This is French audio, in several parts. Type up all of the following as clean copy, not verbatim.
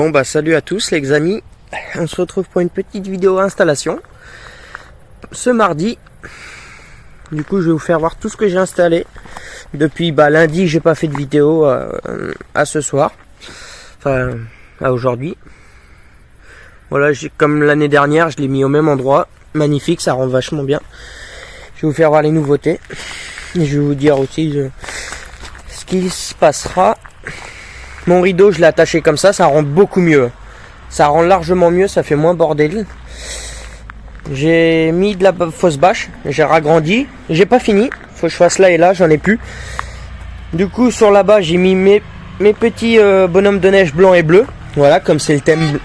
Bon bah salut à tous les amis, on se retrouve pour une petite vidéo installation ce mardi. Du coup je vais vous faire voir tout ce que j'ai installé depuis lundi. J'ai pas fait de vidéo à ce soir, enfin à aujourd'hui. Voilà, comme l'année dernière je l'ai mis au même endroit, magnifique, ça rend vachement bien. Je vais vous faire voir les nouveautés et je vais vous dire aussi ce qui se passera. Mon rideau, je l'ai attaché comme ça rend beaucoup mieux. Ça rend largement mieux, ça fait moins bordel. J'ai mis de la fausse bâche, j'ai ragrandi. J'ai pas fini, faut que je fasse là et là, j'en ai plus. Du coup, sur là-bas, j'ai mis mes petits bonhommes de neige blancs et bleus. Voilà, comme c'est le thème.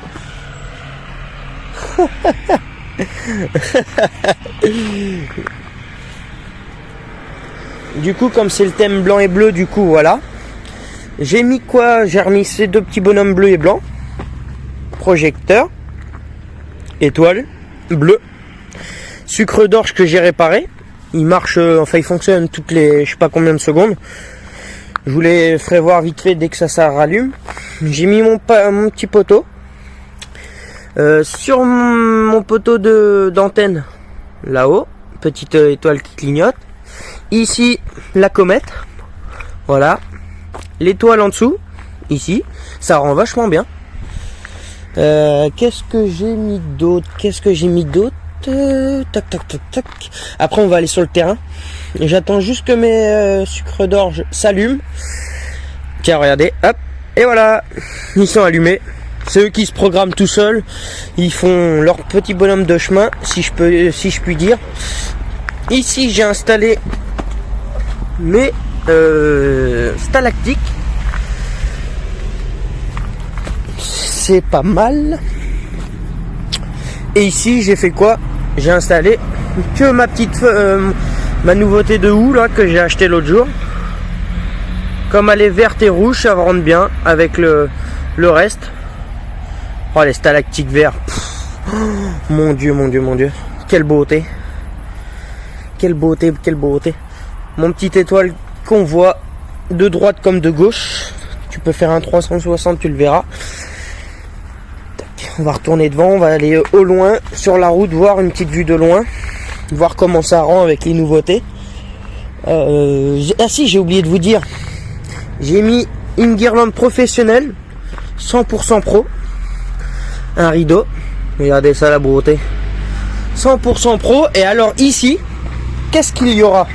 Du coup, comme c'est le thème blanc et bleu, du coup, voilà. J'ai mis quoi? J'ai remis ces deux petits bonhommes bleus et blancs. Projecteur. Étoile. Bleu. Sucre d'orge que j'ai réparé. Il marche, enfin il fonctionne toutes les je sais pas combien de secondes. Je vous les ferai voir vite fait dès que ça rallume. J'ai mis mon petit poteau. Sur mon poteau d'antenne, là-haut, petite étoile qui clignote. Ici, la comète. Voilà. L'étoile en dessous, ici, ça rend vachement bien. Qu'est-ce que j'ai mis d'autre? Tac, tac, tac, tac. Après, on va aller sur le terrain. J'attends juste que mes sucres d'orge s'allument. Tiens, regardez, hop, et voilà, ils sont allumés. C'est eux qui se programment tout seuls. Ils font leur petit bonhomme de chemin, si je puis dire. Ici, j'ai installé mes stalactiques. C'est pas mal. Et ici j'ai fait quoi? J'ai installé que ma petite ma nouveauté de houe là que j'ai acheté l'autre jour. Comme elle est verte et rouge, ça rentre bien avec le reste. Oh, les stalactiques verts. Mon dieu, mon dieu, mon dieu. Quelle beauté. Quelle beauté, quelle beauté. Mon petite étoile qu'on voit de droite comme de gauche. Tu peux faire un 360, tu le verras. On va retourner devant, on va aller au loin sur la route, voir une petite vue de loin, voir comment ça rend avec les nouveautés. Ah si, j'ai oublié de vous dire, j'ai mis une guirlande professionnelle 100% pro, un rideau. Regardez ça, la beauté, 100% pro. Et alors ici, qu'est-ce qu'il y aura?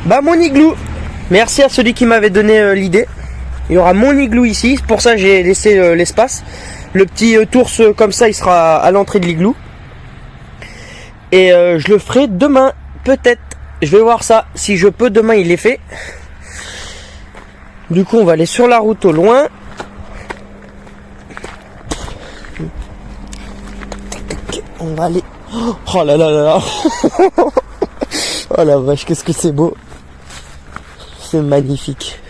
Mon igloo. Merci à celui qui m'avait donné l'idée. Il y aura mon igloo ici, pour ça j'ai laissé l'espace. Le petit tours comme ça, il sera à l'entrée de l'igloo. Et je le ferai demain, peut-être. Je vais voir ça. Si je peux, demain il est fait. Du coup, on va aller sur la route au loin. On va aller... Oh là là là là. Oh la vache, qu'est-ce que c'est beau. C'est magnifique.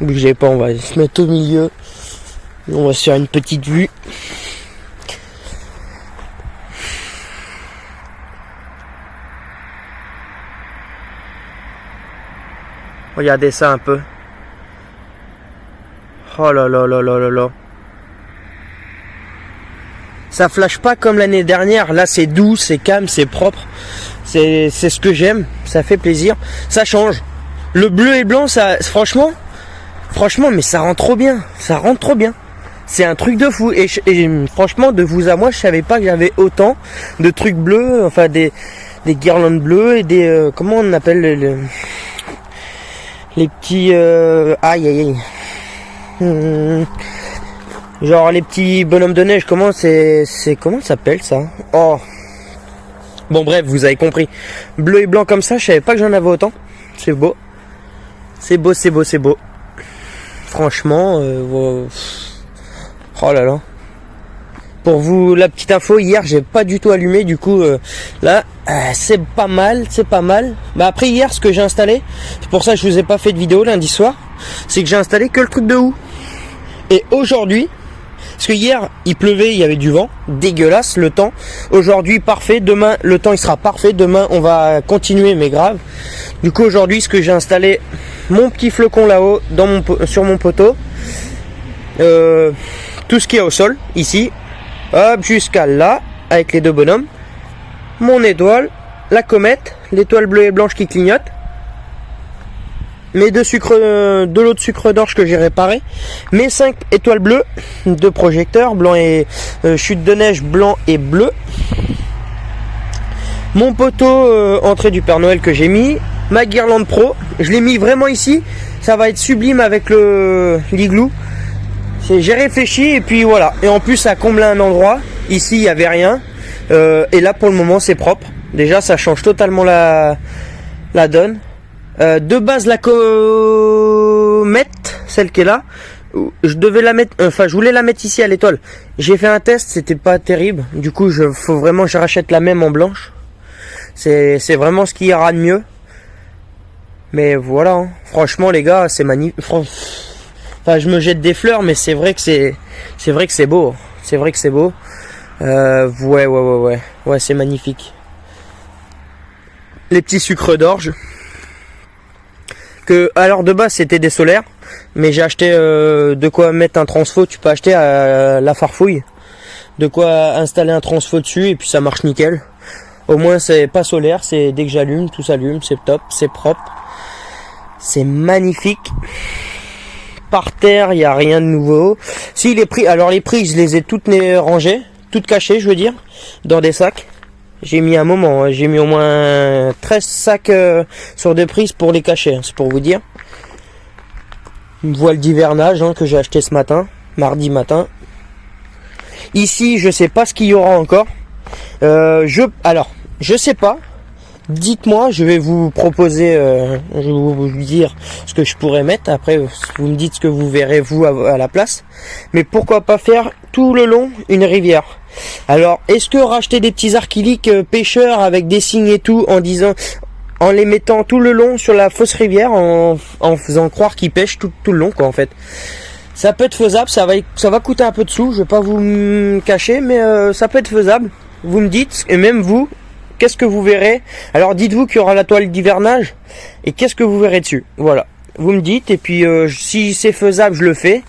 Bougez pas, on va se mettre au milieu. On va se faire une petite vue. Regardez ça un peu. Oh là là là là là là. Ça flash pas comme l'année dernière. Là c'est doux, c'est calme, c'est propre. C'est ce que j'aime. Ça fait plaisir. Ça change. Le bleu et blanc, ça, franchement, mais ça rend trop bien. Ça rend trop bien. C'est un truc de fou. Et franchement, de vous à moi, je savais pas que j'avais autant de trucs bleus, enfin des guirlandes bleues et des comment on appelle les petits aïe aïe aïe. Genre les petits bonhommes de neige. Comment comment ça s'appelle ça? Oh. Bon bref, vous avez compris. Bleu et blanc comme ça, je savais pas que j'en avais autant. C'est beau. C'est beau, c'est beau, c'est beau. Franchement, oh là là. Pour vous, la petite info, hier j'ai pas du tout allumé, du coup là c'est pas mal, c'est pas mal. Après hier, ce que j'ai installé, c'est pour ça que je vous ai pas fait de vidéo lundi soir, c'est que j'ai installé que le truc de houe. Et aujourd'hui, parce que hier il pleuvait, il y avait du vent, dégueulasse le temps. Aujourd'hui parfait, demain le temps il sera parfait, demain on va continuer mais grave. Du coup aujourd'hui ce que j'ai installé, mon petit flocon là-haut sur mon poteau. tout ce qu'il y a au sol, ici, hop, jusqu'à là, avec les deux bonhommes, mon étoile, la comète, l'étoile bleue et blanche qui clignote, mes de l'eau de sucre d'orge que j'ai réparé, mes 5 étoiles bleues, 2 projecteurs, blanc et chute de neige blanc et bleu, mon poteau entrée du Père Noël que j'ai mis, ma guirlande pro, je l'ai mis vraiment ici, ça va être sublime avec l'igloo. J'ai réfléchi et puis voilà, et en plus ça comble un endroit, ici il n'y avait rien, et là pour le moment c'est propre, déjà ça change totalement la donne. De base la comète, celle qui est là, je devais la mettre, je voulais la mettre ici à l'étoile. J'ai fait un test, c'était pas terrible. Du coup, faut vraiment que je rachète la même en blanche. C'est vraiment ce qui ira de mieux. Mais voilà, hein. Franchement les gars, c'est magnifique. Enfin, je me jette des fleurs, mais c'est vrai que c'est beau. C'est vrai que c'est beau. Ouais, c'est magnifique. Les petits sucres d'orge. Alors de base c'était des solaires, mais j'ai acheté de quoi mettre un transfo. Tu peux acheter à la Farfouille de quoi installer un transfo dessus et puis ça marche nickel. Au moins c'est pas solaire, c'est dès que j'allume tout s'allume, c'est top, c'est propre, c'est magnifique. Par terre il y a rien de nouveau. Si les prises, alors les prises je les ai toutes rangées, toutes cachées je veux dire, dans des sacs. J'ai mis un moment, hein. J'ai mis au moins 13 sacs sur des prises pour les cacher, hein, c'est pour vous dire. Une voile d'hivernage que j'ai acheté ce matin, mardi matin. Ici, je sais pas ce qu'il y aura encore. Alors, je sais pas. Dites-moi, je vais vous proposer, je vais vous dire ce que je pourrais mettre. Après, vous me dites ce que vous verrez vous à la place. Mais pourquoi pas faire tout le long une rivière. Alors, est-ce que racheter des petits archiliques pêcheurs avec des signes et tout en les mettant tout le long sur la fausse rivière, en faisant croire qu'ils pêchent tout le long, quoi, en fait. Ça peut être faisable, ça va coûter un peu de sous, je vais pas vous cacher, mais ça peut être faisable. Vous me dites, et même vous, qu'est-ce que vous verrez? Alors dites-vous qu'il y aura la toile d'hivernage, et qu'est-ce que vous verrez dessus? Voilà, vous me dites, et puis si c'est faisable, je le fais.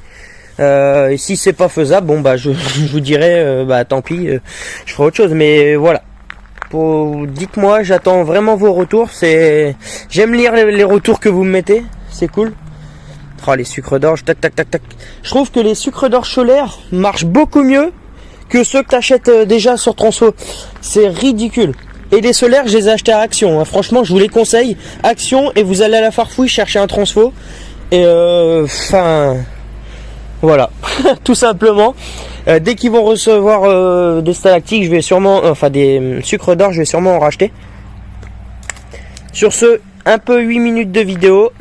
Et si c'est pas faisable, bon bah je vous dirai, bah tant pis, je ferai autre chose. Mais voilà. Dites-moi, j'attends vraiment vos retours. J'aime lire les retours que vous me mettez, c'est cool. Oh, les sucres d'orge, tac tac tac tac. Je trouve que les sucres d'orge solaires marchent beaucoup mieux que ceux que t'achètes déjà sur Transfo. C'est ridicule. Et les solaires, je les ai achetés à Action. Hein. Franchement, je vous les conseille. Action, et vous allez à la Farfouille chercher un Transfo. Et voilà, tout simplement. Dès qu'ils vont recevoir des stalactites, je vais sûrement, des sucres d'orge, je vais sûrement en racheter. Sur ce, un peu 8 minutes de vidéo.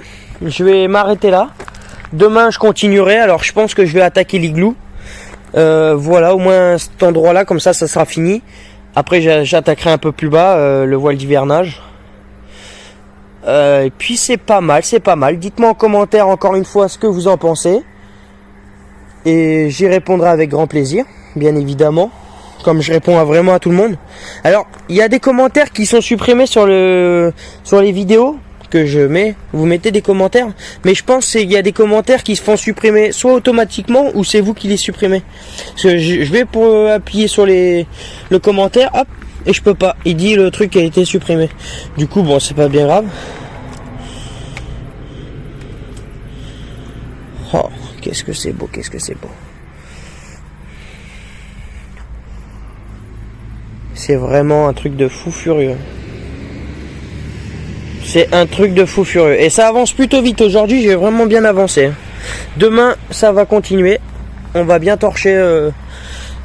Je vais m'arrêter là. Demain, je continuerai. Alors, je pense que je vais attaquer l'igloo. Voilà, au moins cet endroit-là, comme ça sera fini. Après, j'attaquerai un peu plus bas le voile d'hivernage. Et puis, c'est pas mal, c'est pas mal. Dites-moi en commentaire encore une fois ce que vous en pensez. Et j'y répondrai avec grand plaisir, bien évidemment, comme je réponds vraiment à tout le monde. Alors, il y a des commentaires qui sont supprimés sur les vidéos que je mets. Vous mettez des commentaires, mais je pense qu'il y a des commentaires qui se font supprimer soit automatiquement ou c'est vous qui les supprimez. Parce que je vais pour appuyer sur le commentaire, hop, et je peux pas. Il dit le truc a été supprimé. Du coup, bon, c'est pas bien grave. Oh. Qu'est-ce que c'est beau, qu'est-ce que c'est beau. C'est vraiment un truc de fou furieux. C'est un truc de fou furieux. Et ça avance plutôt vite. Aujourd'hui, j'ai vraiment bien avancé. Demain, ça va continuer. On va bien torcher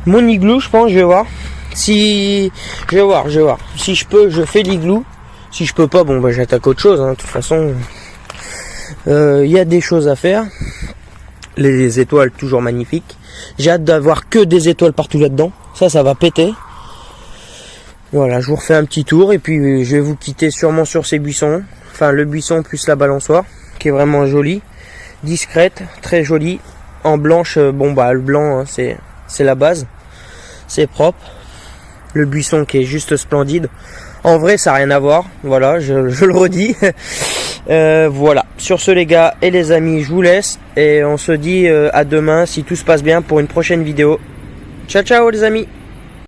mon igloo, je pense. Je vais voir. Je vais voir. Si je peux, je fais l'igloo. Si je peux pas, bon, bah, j'attaque autre chose. Hein. De toute façon, il y a des choses à faire. Les étoiles toujours magnifiques. J'ai hâte d'avoir que des étoiles partout là-dedans. Ça va péter. Voilà, je vous refais un petit tour et puis je vais vous quitter sûrement sur ces buissons. Enfin, le buisson plus la balançoire qui est vraiment jolie, discrète, très jolie. En blanche, bon bah le blanc hein, c'est la base. C'est propre. Le buisson qui est juste splendide. En vrai, ça n'a rien à voir. Voilà, je le redis. Voilà, sur ce les gars et les amis, je vous laisse et on se dit à demain si tout se passe bien pour une prochaine vidéo. Ciao ciao les amis.